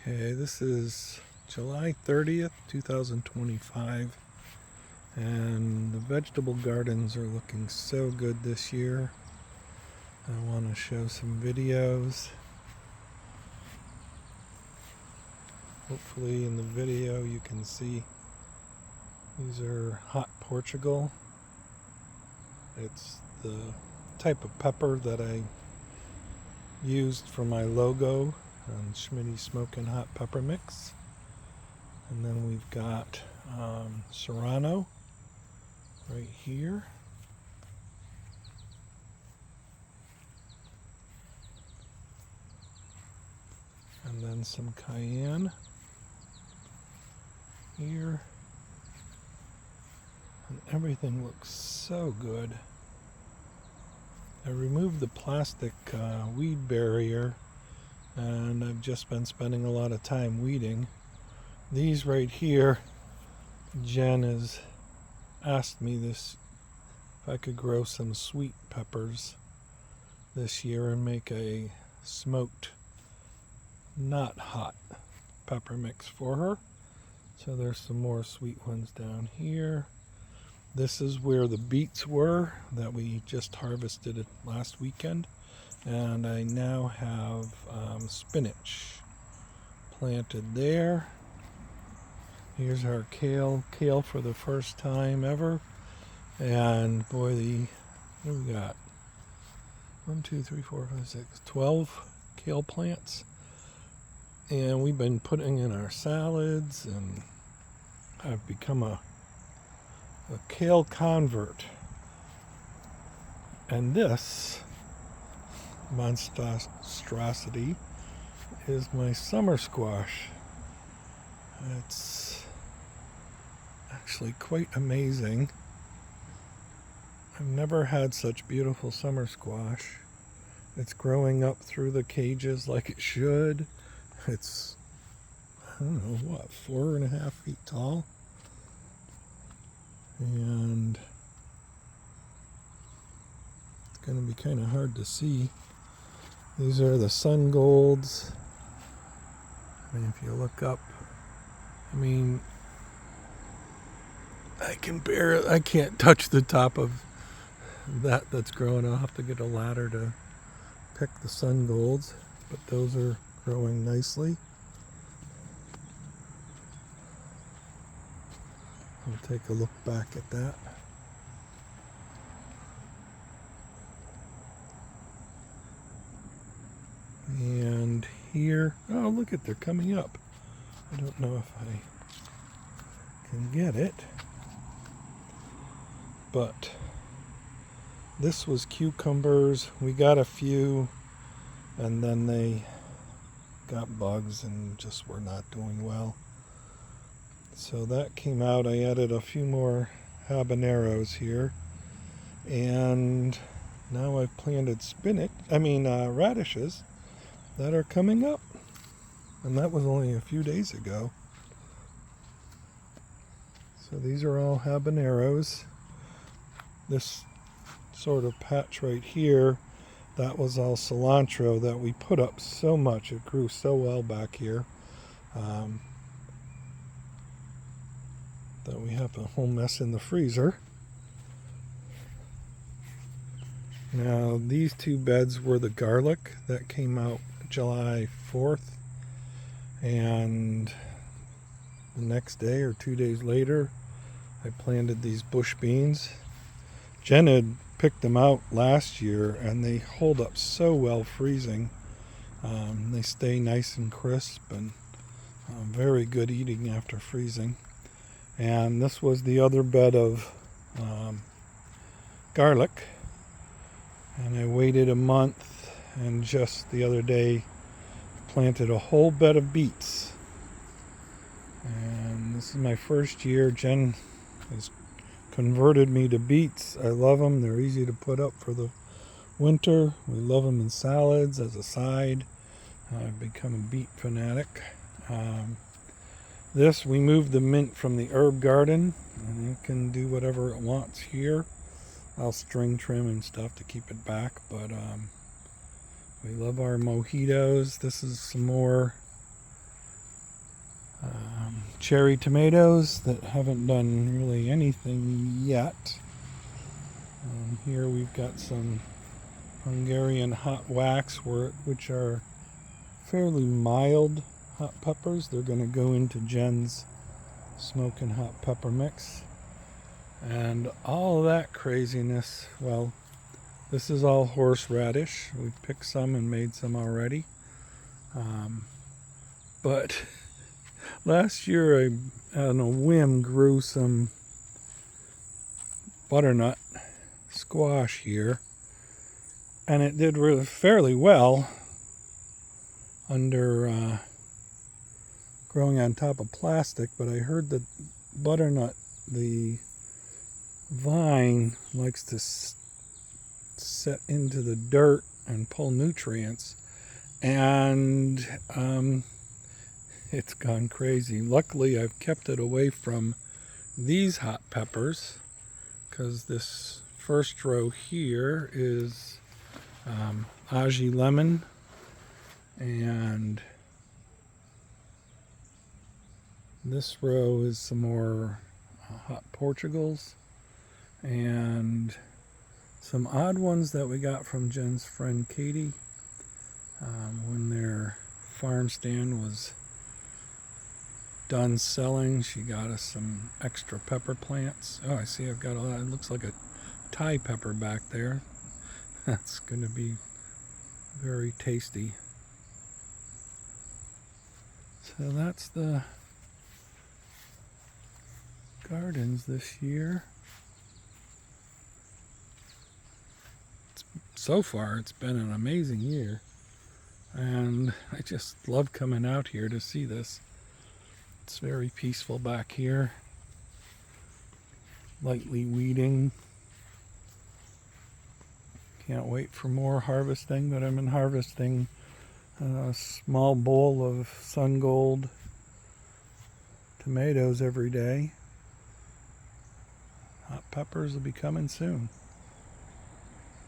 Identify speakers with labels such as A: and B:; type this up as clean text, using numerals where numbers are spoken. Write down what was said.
A: Okay, this is July 30th, 2025, and the vegetable gardens are looking so good this year. I want to show some videos. Hopefully in the video you can see these are hot Portugal. It's the type of pepper that I used for my logo on Schmitty's Smokin' Hot Pepper Mix. And then we've got serrano right here. And then some cayenne here. And everything looks so good. I removed the plastic weed barrier, and I've just been spending a lot of time weeding. These right here, Jen has asked me this if I could grow some sweet peppers this year and make a smoked, not hot pepper mix for her. So there's some more sweet ones down here. This is where the beets were that we just harvested last weekend. And I now have spinach planted there. Here's our kale for the first time ever. And boy, what do we got? 1, 2, 3, 4, 5, 6, 12 kale plants. And we've been putting in our salads, and I've become a kale convert. And this monstrosity is my summer squash. It's actually quite amazing. I've never had such beautiful summer squash. It's growing up through the cages like it should. It's, I don't know, what, 4.5 feet tall? And it's going to be kind of hard to see. These are the sun golds. I mean, if you look up, I mean, I can't touch the top of that's growing. I'll have to get a ladder to pick the sun golds, but those are growing nicely. I'll take a look back at that. And here, oh look they're coming up. I don't know if I can get it, but this was cucumbers. We got a few, and then they got bugs and just were not doing well. So that came out. I added a few more habaneros here, and now I've planted radishes that are coming up, and that was only a few days ago. So these are all habaneros. This sort of patch right here, that was all cilantro that we put up so much. It grew so well back here that we have a whole mess in the freezer. Now these two beds were the garlic that came out July 4th, and the next day or 2 days later I planted these bush beans. Jen had picked them out last year, and they hold up so well freezing. They stay nice and crisp and very good eating after freezing. And this was the other bed of garlic, and I waited a month, and just the other day planted a whole bed of beets. And this is my first year. Jen has converted me to beets. I love them. They're easy to put up for the winter. We love them in salads as a side. I've become a beet fanatic. We moved the mint from the herb garden, and it can do whatever it wants here. I'll string trim and stuff to keep it back, but we love our mojitos. This is some more cherry tomatoes that haven't done really anything yet. And here we've got some Hungarian hot wax, which are fairly mild hot peppers. They're going to go into Jen's smoking hot pepper mix. And all of that craziness, well, this is all horseradish. We picked some and made some already. But last year I, on a whim, grew some butternut squash here. And it did really fairly well under growing on top of plastic. But I heard that butternut, the vine, likes to set into the dirt and pull nutrients, and it's gone crazy. Luckily I've kept it away from these hot peppers, because this first row here is aji lemon, and this row is some more hot Portugals, and some odd ones that we got from Jen's friend Katie when their farm stand was done selling. She got us some extra pepper plants. Oh, I see I've got it looks like a Thai pepper back there. That's going to be very tasty. So that's the gardens this year. So far it's been an amazing year, and I just love coming out here to see this. It's very peaceful back here. Lightly weeding. Can't wait for more harvesting, but I've been harvesting a small bowl of sun gold tomatoes every day. Hot peppers will be coming soon.